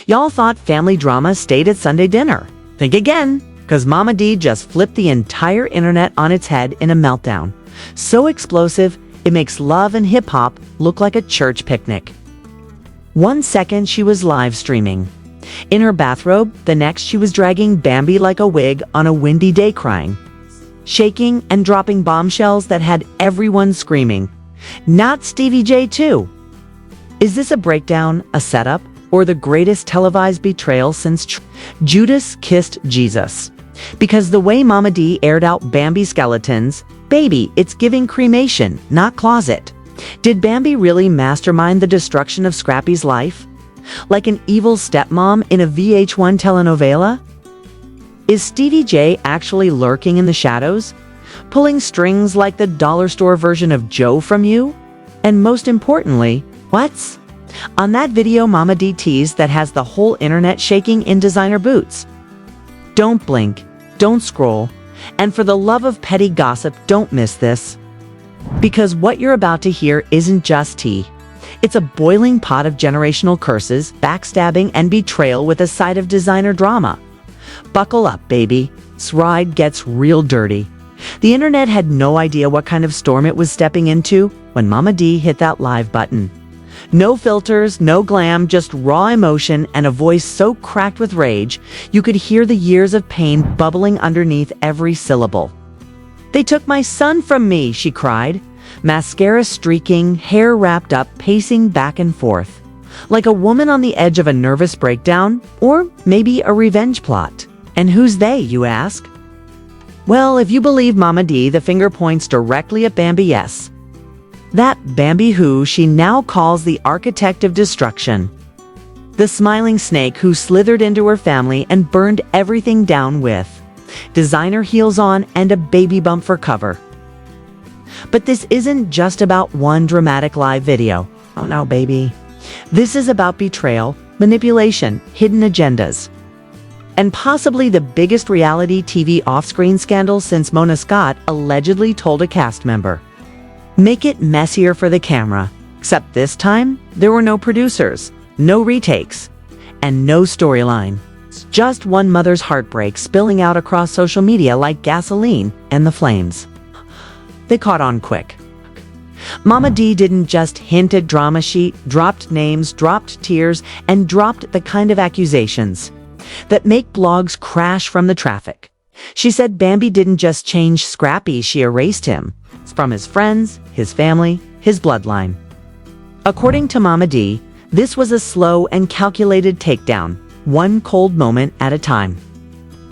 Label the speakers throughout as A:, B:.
A: Y'all thought family drama stayed at Sunday dinner. Think again, because mamadee just flipped the entire internet on its head in a meltdown. So explosive, it makes love and hip-hop look like a church picnic. 1 second she was live streaming in her bathrobe, the next she was dragging Bambi like a wig on a windy day, crying, shaking and dropping bombshells that had everyone screaming, "Not Stevie J too!" Is this a breakdown, a setup, or the greatest televised betrayal since Judas kissed Jesus? Because the way mamadee aired out Bambi skeletons, baby, it's giving cremation, not closet. Did Bambi really mastermind the destruction of Scrappy's life? Like an evil stepmom in a VH1 telenovela? Is Stevie J actually lurking in the shadows, pulling strings like the dollar store version of Joe from you? And most importantly, what's on that video mamadee teased that has the whole internet shaking in designer boots? Don't blink, don't scroll, and for the love of petty gossip, don't miss this. Because what you're about to hear isn't just tea. It's a boiling pot of generational curses, backstabbing, and betrayal with a side of designer drama. Buckle up, baby. This ride gets real dirty. The internet had no idea what kind of storm it was stepping into when mamadee hit that live button. No filters, no glam, just raw emotion and a voice so cracked with rage, you could hear the years of pain bubbling underneath every syllable. "They took my son from me," she cried, mascara streaking, hair wrapped up, pacing back and forth, like a woman on the edge of a nervous breakdown, or maybe a revenge plot. And who's they, you ask? Well, if you believe mamadee, the finger points directly at Bambi, yes. That Bambi who she now calls the architect of destruction. The smiling snake who slithered into her family and burned everything down with designer heels on and a baby bump for cover. But this isn't just about one dramatic live video. Oh no, baby. This is about betrayal, manipulation, hidden agendas, and possibly the biggest reality TV off-screen scandal since Mona Scott allegedly told a cast member, "Make it messier for the camera." Except this time, there were no producers, no retakes, and no storyline. It's just one mother's heartbreak spilling out across social media like gasoline and the flames. They caught on quick. mamadee didn't just hint at drama, she dropped names, dropped tears, and dropped the kind of accusations that make blogs crash from the traffic. She said Bambi didn't just change Scrappy, she erased him from his friends, his family, his bloodline. According to mamadee, this was a slow and calculated takedown, one cold moment at a time.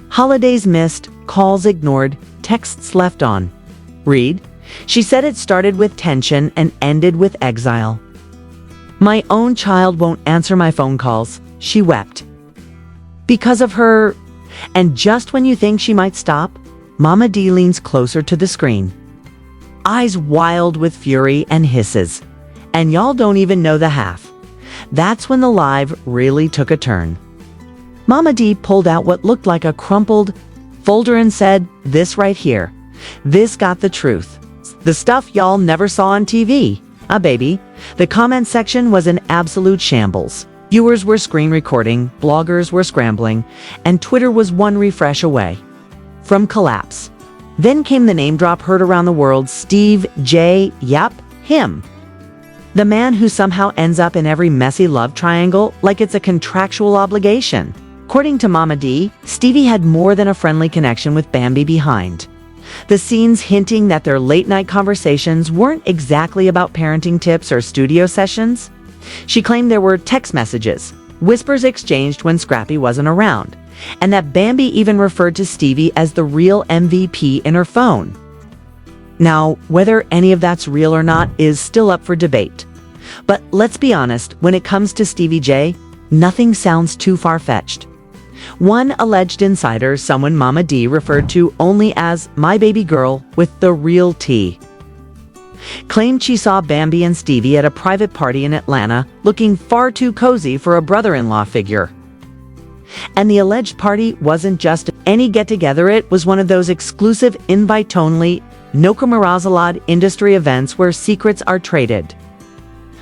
A: Holidays missed, calls ignored, texts left on read. She said it started with tension and ended with exile. "My own child won't answer my phone calls," she wept. Because of her. And just when you think she might stop, mamadee leans closer to the screen, eyes wild with fury and hisses. And y'all don't even know the half. That's when the live really took a turn. mamadee pulled out what looked like a crumpled folder and said, "This right here. This got the truth. The stuff y'all never saw on TV. Baby." The comment section was an absolute shambles. Viewers were screen recording, bloggers were scrambling, and Twitter was one refresh away from collapse. Then came the name drop heard around the world, Steve J. Yep, him. The man who somehow ends up in every messy love triangle like it's a contractual obligation. According to mamadee, Stevie had more than a friendly connection with Bambi behind the scenes, hinting that their late-night conversations weren't exactly about parenting tips or studio sessions. She claimed there were text messages, whispers exchanged when Scrappy wasn't around, and that Bambi even referred to Stevie as the real MVP in her phone. Now, whether any of that's real or not is still up for debate. But let's be honest, when it comes to Stevie J, nothing sounds too far-fetched. One alleged insider, someone mamadee referred to only as "my baby girl" with the real T, claimed she saw Bambi and Stevie at a private party in Atlanta, looking far too cozy for a brother-in-law figure. And the alleged party wasn't just any get-together, it was one of those exclusive invite-only, no camerazalad industry events where secrets are traded.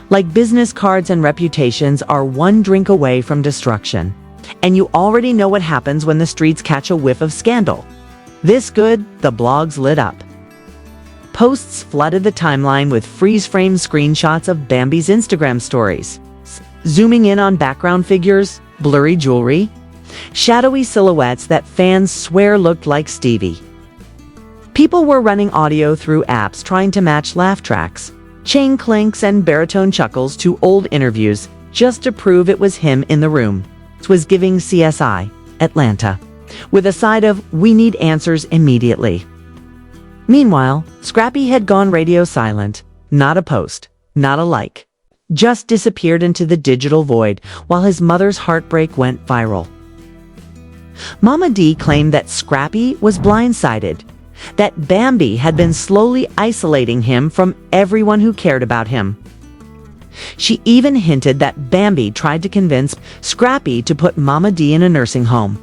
A: Like business cards and reputations are one drink away from destruction. And you already know what happens when the streets catch a whiff of scandal. This good, the blogs lit up. Posts flooded the timeline with freeze-frame screenshots of Bambi's Instagram stories, zooming in on background figures, blurry jewelry, shadowy silhouettes that fans swear looked like Stevie. People were running audio through apps trying to match laugh tracks, chain clinks and baritone chuckles to old interviews just to prove it was him in the room. It was giving CSI, Atlanta, with a side of "we need answers immediately." Meanwhile, Scrappy had gone radio silent. Not a post, not a like. Just disappeared into the digital void while his mother's heartbreak went viral. Mamadee claimed that Scrappy was blindsided, that Bambi had been slowly isolating him from everyone who cared about him. She even hinted that Bambi tried to convince Scrappy to put Mamadee in a nursing home,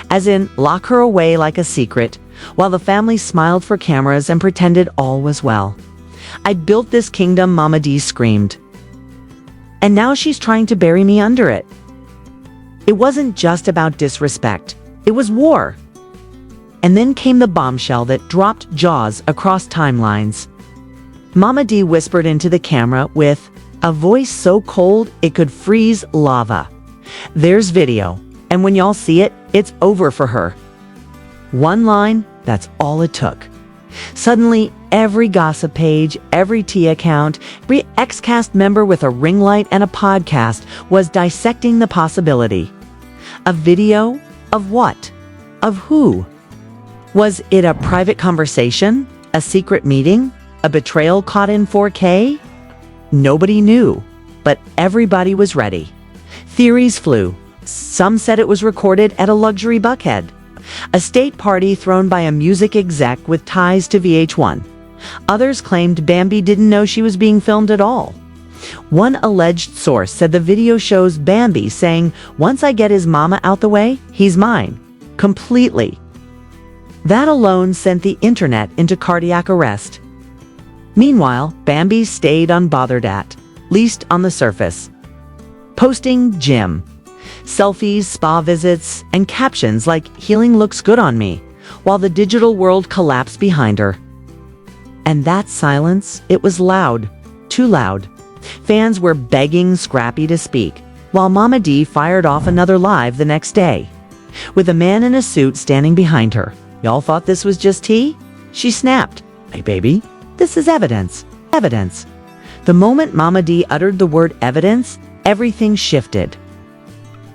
A: as in lock her away like a secret, while the family smiled for cameras and pretended all was well. "I built this kingdom," Mamadee screamed. "And now she's trying to bury me under it." It wasn't just about disrespect, it was war. And then came the bombshell that dropped jaws across timelines. Mamadee whispered into the camera with a voice so cold it could freeze lava. "There's video, and when y'all see it, it's over for her." One line, that's all it took. Suddenly, every gossip page, every T account, every ex-cast member with a ring light and a podcast was dissecting the possibility. A video? Of what? Of who? Was it a private conversation? A secret meeting? A betrayal caught in 4K? Nobody knew, but everybody was ready. Theories flew. Some said it was recorded at a luxury Buckhead, a state party thrown by a music exec with ties to VH1. Others claimed Bambi didn't know she was being filmed at all. One alleged source said the video shows Bambi saying, "Once I get his mama out the way, he's mine. Completely." That alone sent the internet into cardiac arrest. Meanwhile, Bambi stayed unbothered at least on the surface, posting gym, selfies, spa visits, and captions like "healing looks good on me," while the digital world collapsed behind her. And that silence, it was loud, too loud. Fans were begging Scrappy to speak, while Mamadee fired off another live the next day, with a man in a suit standing behind her. "Y'all thought this was just tea?" She snapped. "Hey baby, this is evidence. Evidence." The moment Mamadee uttered the word evidence, everything shifted.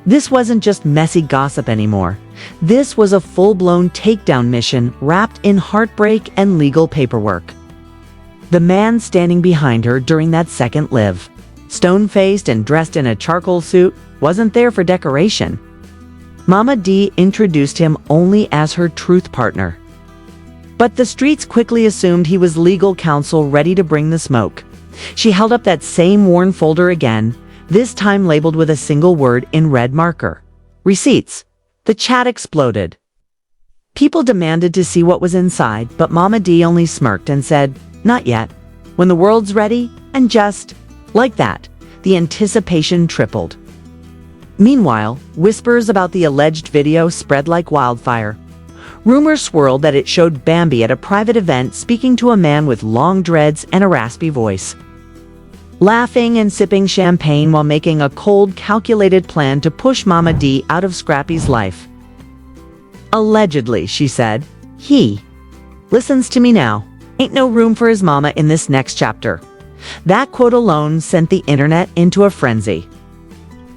A: This wasn't just messy gossip anymore. This was a full-blown takedown mission wrapped in heartbreak and legal paperwork. The man standing behind her during that second live, stone-faced and dressed in a charcoal suit, wasn't there for decoration. Mamadee introduced him only as her truth partner. But the streets quickly assumed he was legal counsel ready to bring the smoke. She held up that same worn folder again, this time labeled with a single word in red marker: receipts. The chat exploded. People demanded to see what was inside, but Mamadee only smirked and said, "Not yet. When the world's ready," and just like that, the anticipation tripled. Meanwhile, whispers about the alleged video spread like wildfire. Rumors swirled that it showed Bambi at a private event speaking to a man with long dreads and a raspy voice, laughing and sipping champagne while making a cold, calculated plan to push Mamadee out of Scrappy's life. "Allegedly," she said. "He listens to me now. Ain't no room for his mama in this next chapter." That quote alone sent the internet into a frenzy.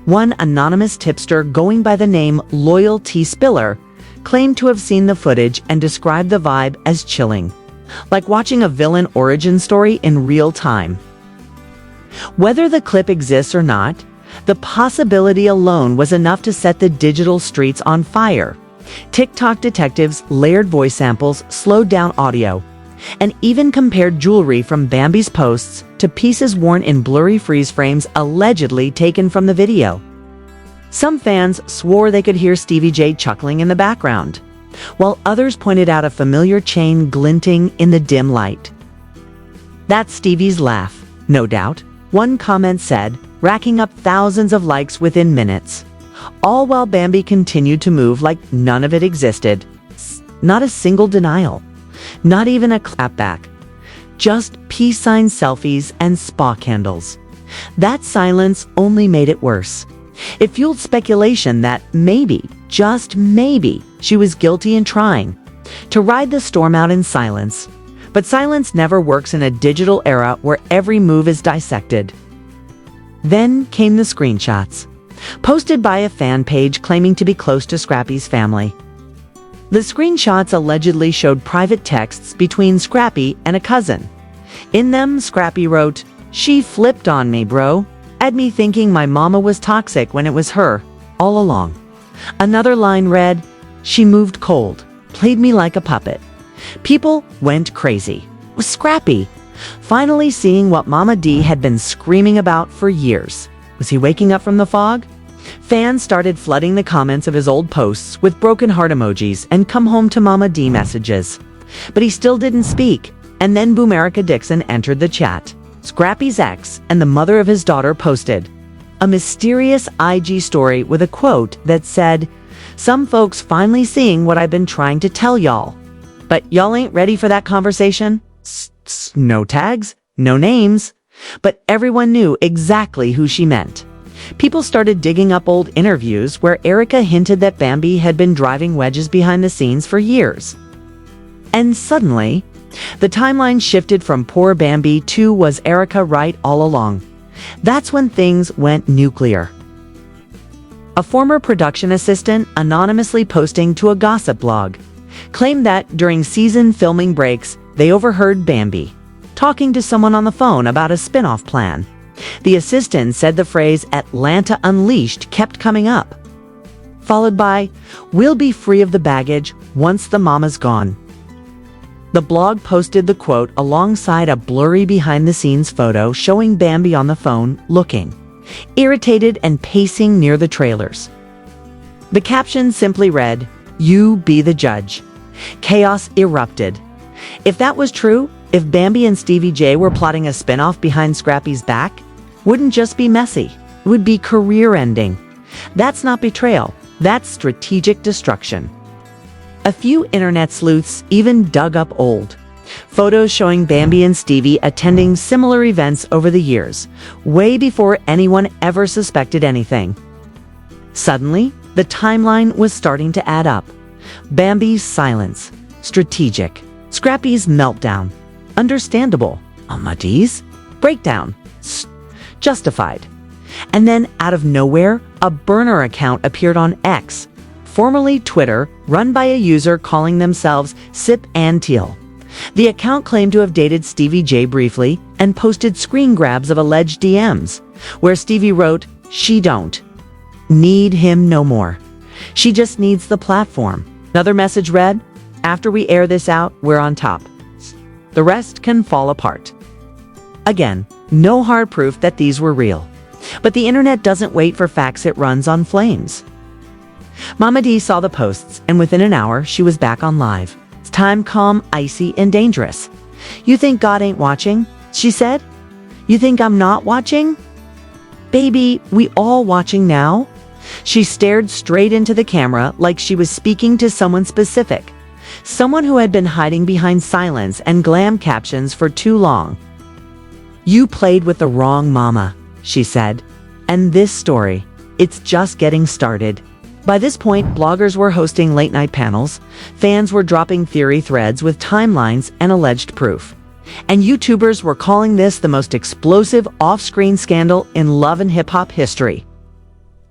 A: One anonymous tipster going by the name Loyal T. Spiller claimed to have seen the footage and described the vibe as chilling, like watching a villain origin story in real time. Whether the clip exists or not, the possibility alone was enough to set the digital streets on fire. TikTok detectives layered voice samples, slowed down audio, and even compared jewelry from Bambi's posts to pieces worn in blurry freeze frames allegedly taken from the video. Some fans swore they could hear Stevie J chuckling in the background, while others pointed out a familiar chain glinting in the dim light. That's Stevie's laugh, no doubt. one comment said, racking up thousands of likes within minutes. All while Bambi continued to move like none of it existed. Not a single denial. Not even a clapback. Just peace sign selfies and spa candles. That silence only made it worse. It fueled speculation that maybe, just maybe, she was guilty in trying to ride the storm out in silence. But silence never works in a digital era where every move is dissected. Then came the screenshots, posted by a fan page claiming to be close to Scrappy's family. The screenshots allegedly showed private texts between Scrappy and a cousin. In them, Scrappy wrote, "She flipped on me, bro. Had me thinking my mama was toxic when it was her, all along." Another line read, "She moved cold, played me like a puppet." People went crazy. It was Scrappy, finally seeing what mamadee had been screaming about for years. Was he waking up from the fog? Fans started flooding the comments of his old posts with broken heart emojis and come home to mamadee messages. But he still didn't speak, and then Boomerica Dixon entered the chat. Scrappy's ex and the mother of his daughter posted a mysterious IG story with a quote that said, "Some folks finally seeing what I've been trying to tell y'all. But y'all ain't ready for that conversation?" No tags, no names, but everyone knew exactly who she meant. People started digging up old interviews where Erica hinted that Bambi had been driving wedges behind the scenes for years. And suddenly, the timeline shifted from poor Bambi to was Erica right all along. That's when things went nuclear. A former production assistant anonymously posting to a gossip blog claimed that during season filming breaks, they overheard Bambi talking to someone on the phone about a spin-off plan. The assistant said the phrase "Atlanta Unleashed" kept coming up, followed by "We'll be free of the baggage once the mama's gone." The blog posted the quote alongside a blurry behind-the-scenes photo showing Bambi on the phone, looking irritated and pacing near the trailers. The caption simply read, "You be the judge." Chaos erupted. If that was true, if Bambi and Stevie J were plotting a spin-off behind Scrappy's back, wouldn't just be messy, it would be career-ending. That's not betrayal, that's strategic destruction. A few internet sleuths even dug up old photos showing Bambi and Stevie attending similar events over the years, way before anyone ever suspected anything. Suddenly, the timeline was starting to add up. Bambi's silence, strategic. Scrappy's meltdown, understandable. Mamadee's breakdown, justified. And then, out of nowhere, a burner account appeared on X, formerly Twitter, run by a user calling themselves Sip and Teal. The account claimed to have dated Stevie J briefly and posted screen grabs of alleged DMs, where Stevie wrote, "She don't need him no more. She just needs the platform." Another message read, "After we air this out, we're on top. The rest can fall apart." Again, no hard proof that these were real. But the internet doesn't wait for facts, it runs on flames. mamadee saw the posts, and within an hour, she was back on live. It's time calm, icy, and dangerous. "You think God ain't watching?" she said. "You think I'm not watching? Baby, we all watching now." She stared straight into the camera like she was speaking to someone specific. Someone who had been hiding behind silence and glam captions for too long. "You played with the wrong mama," she said. "And this story, it's just getting started." By this point, bloggers were hosting late-night panels, fans were dropping theory threads with timelines and alleged proof, and YouTubers were calling this the most explosive off-screen scandal in love and hip-hop history.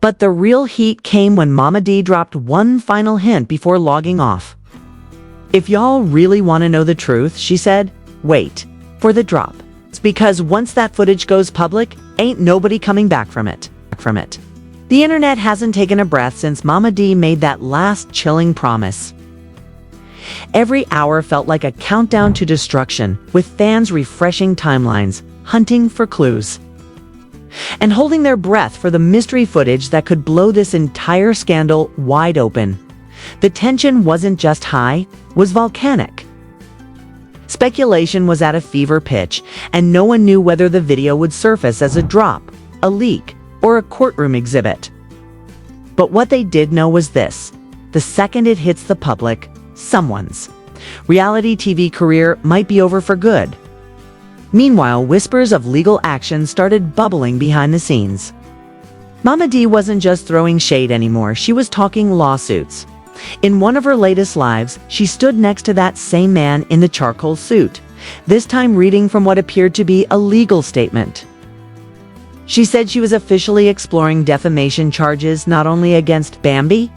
A: But the real heat came when mamadee dropped one final hint before logging off. "If y'all really want to know the truth," she said, "wait for the drop. It's because once that footage goes public, ain't nobody coming back from it." The internet hasn't taken a breath since mamadee made that last chilling promise. Every hour felt like a countdown to destruction, with fans refreshing timelines, hunting for clues, and holding their breath for the mystery footage that could blow this entire scandal wide open. The tension wasn't just high, it was volcanic. Speculation was at a fever pitch, and no one knew whether the video would surface as a drop, a leak, or a courtroom exhibit. But what they did know was this: the second it hits the public, someone's reality TV career might be over for good. Meanwhile, whispers of legal action started bubbling behind the scenes. Mamadee wasn't just throwing shade anymore, she was talking lawsuits. In one of her latest lives, she stood next to that same man in the charcoal suit, this time reading from what appeared to be a legal statement. She said she was officially exploring defamation charges not only against Bambi,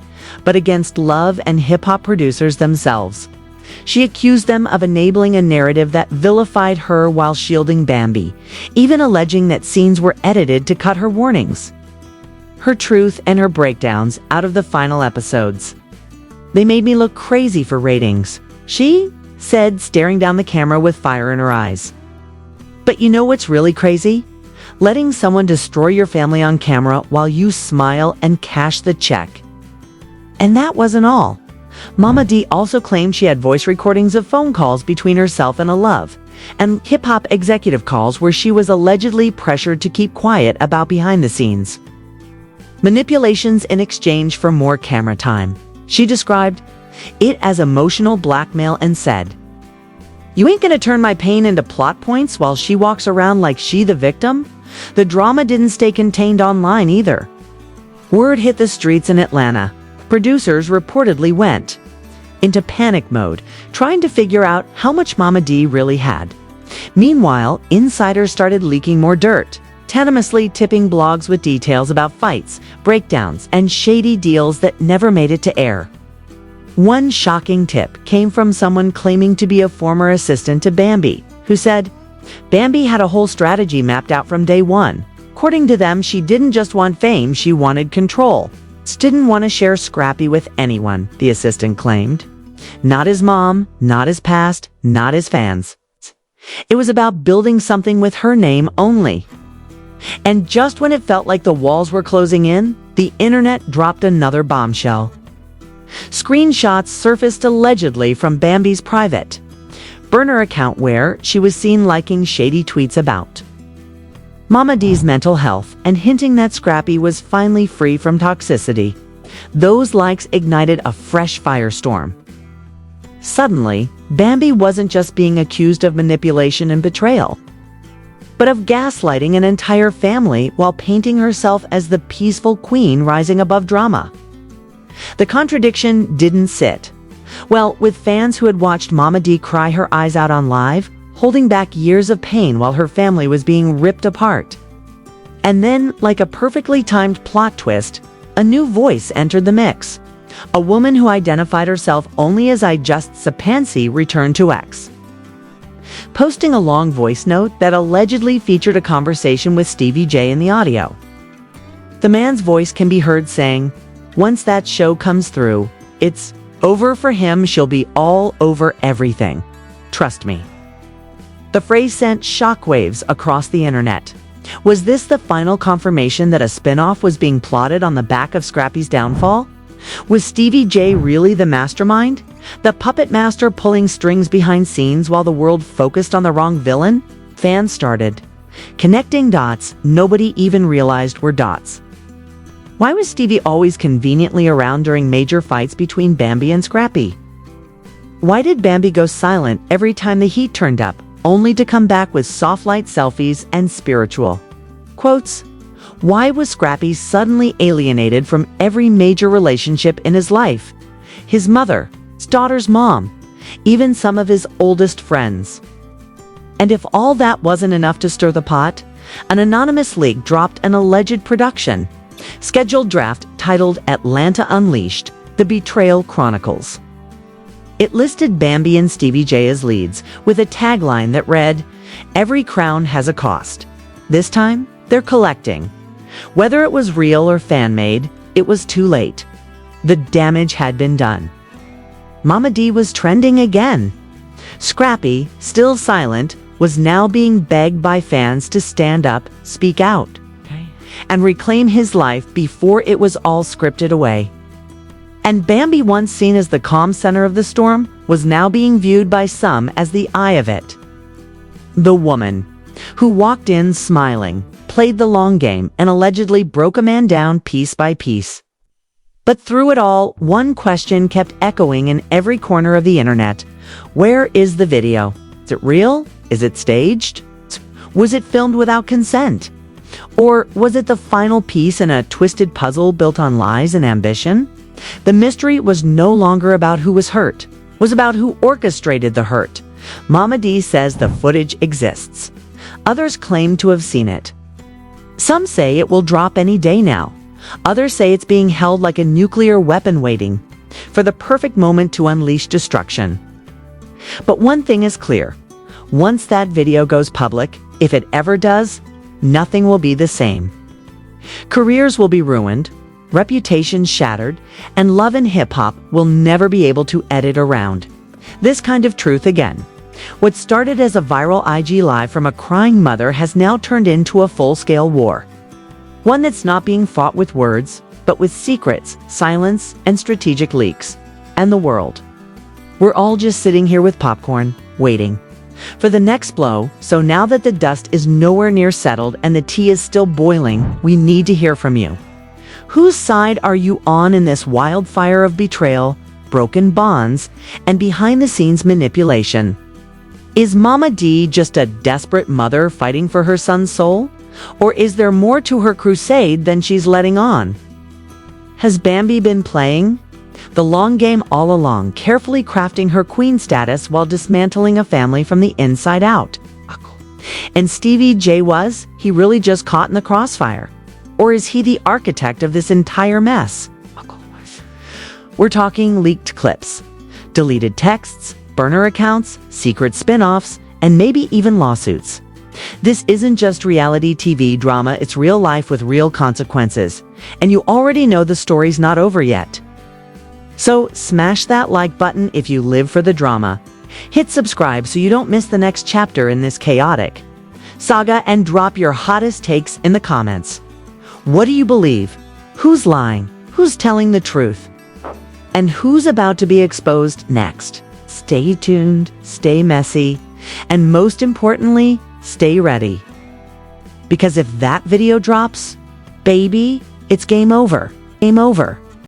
A: but against love and hip-hop producers themselves. She accused them of enabling a narrative that vilified her while shielding Bambi, even alleging that scenes were edited to cut her warnings. Her truth and her breakdowns out of the final episodes. "They made me look crazy for ratings," she said, staring down the camera with fire in her eyes. But you know what's really crazy? Letting someone destroy your family on camera while you smile and cash the check. And that wasn't all. Mamadee also claimed she had voice recordings of phone calls between herself and a love, and hip-hop executive calls where she was allegedly pressured to keep quiet about behind the scenes manipulations in exchange for more camera time. She described it as emotional blackmail and said, "You ain't gonna turn my pain into plot points while she walks around like she the victim?" The drama didn't stay contained online either. Word hit the streets in Atlanta. Producers reportedly went into panic mode, trying to figure out how much Mamadee really had. Meanwhile, insiders started leaking more dirt, tenaciously tipping blogs with details about fights, breakdowns, and shady deals that never made it to air. One shocking tip came from someone claiming to be a former assistant to Bambi, who said, Bambi had a whole strategy mapped out from day one. According to them, she didn't just want fame, she wanted control. Didn't want to share Scrappy with anyone, the assistant claimed. Not his mom, not his past, not his fans. It was about building something with her name only. And just when it felt like the walls were closing in, the internet dropped another bombshell. Screenshots surfaced allegedly from Bambi's private burner account where she was seen liking shady tweets about Mamadee's mental health and hinting that Scrappy was finally free from toxicity. Those likes ignited a fresh firestorm. Suddenly, Bambi wasn't just being accused of manipulation and betrayal, but of gaslighting an entire family while painting herself as the peaceful queen rising above drama. The contradiction didn't sit well with fans who had watched Mamadee cry her eyes out on live, holding back years of pain while her family was being ripped apart. And then, like a perfectly timed plot twist, a new voice entered the mix. A woman who identified herself only as I Just Sapansi returned to X, posting a long voice note that allegedly featured a conversation with Stevie J in the audio. The man's voice can be heard saying, "Once that show comes through, it's over for him, she'll be all over everything. Trust me." The phrase sent shockwaves across the internet. Was this the final confirmation that a spin-off was being plotted on the back of Scrappy's downfall? Was Stevie J really the mastermind? The puppet master pulling strings behind scenes while the world focused on the wrong villain? Fans started connecting dots nobody even realized were dots. Why was Stevie always conveniently around during major fights between Bambi and Scrappy? Why did Bambi go silent every time the heat turned up, only to come back with soft light selfies and spiritual quotes? Why was Scrappy suddenly alienated from every major relationship in his life? His mother, his daughter's mom, even some of his oldest friends. And if all that wasn't enough to stir the pot, an anonymous leak dropped an alleged production scheduled draft titled Atlanta Unleashed: The Betrayal Chronicles. It listed Bambi and Stevie J as leads, with a tagline that read, "Every crown has a cost. This time, they're collecting." Whether it was real or fan-made, it was too late. The damage had been done. Mamadee was trending again. Scrappy, still silent, was now being begged by fans to stand up, speak out, and reclaim his life before it was all scripted away. And Bambi, once seen as the calm center of the storm, was now being viewed by some as the eye of it. The woman, who walked in smiling, played the long game, and allegedly broke a man down piece by piece. But through it all, one question kept echoing in every corner of the internet. Where is the video? Is it real? Is it staged? Was it filmed without consent? Or was it the final piece in a twisted puzzle built on lies and ambition? The mystery was no longer about who was hurt. It was about who orchestrated the hurt. Mamadee says the footage exists. Others claim to have seen it. Some say it will drop any day now. Others say it's being held like a nuclear weapon waiting for the perfect moment to unleash destruction. But one thing is clear. Once that video goes public, if it ever does, nothing will be the same. Careers will be ruined, reputations shattered, and love and hip-hop will never be able to edit around this kind of truth again. What started as a viral IG live from a crying mother has now turned into a full-scale war. One that's not being fought with words, but with secrets, silence, and strategic leaks. And the world. We're all just sitting here with popcorn, waiting for the next blow. So now that the dust is nowhere near settled and the tea is still boiling, we need to hear from you. Whose side are you on in this wildfire of betrayal, broken bonds, and behind-the-scenes manipulation? Is Mamadee just a desperate mother fighting for her son's soul? Or is there more to her crusade than she's letting on? Has Bambi been playing the long game all along, carefully crafting her queen status while dismantling a family from the inside out? And Stevie J, was he really just caught in the crossfire? Or is he the architect of this entire mess? We're talking leaked clips, deleted texts, burner accounts, secret spin-offs, and maybe even lawsuits. This isn't just reality TV drama, it's real life with real consequences. And you already know the story's not over yet. So smash that like button if you live for the drama. Hit subscribe so you don't miss the next chapter in this chaotic saga, and drop your hottest takes in the comments. What do you believe? Who's lying? Who's telling the truth? And who's about to be exposed next? Stay tuned, stay messy, and most importantly, stay ready. Because if that video drops, baby, it's game over. Game over.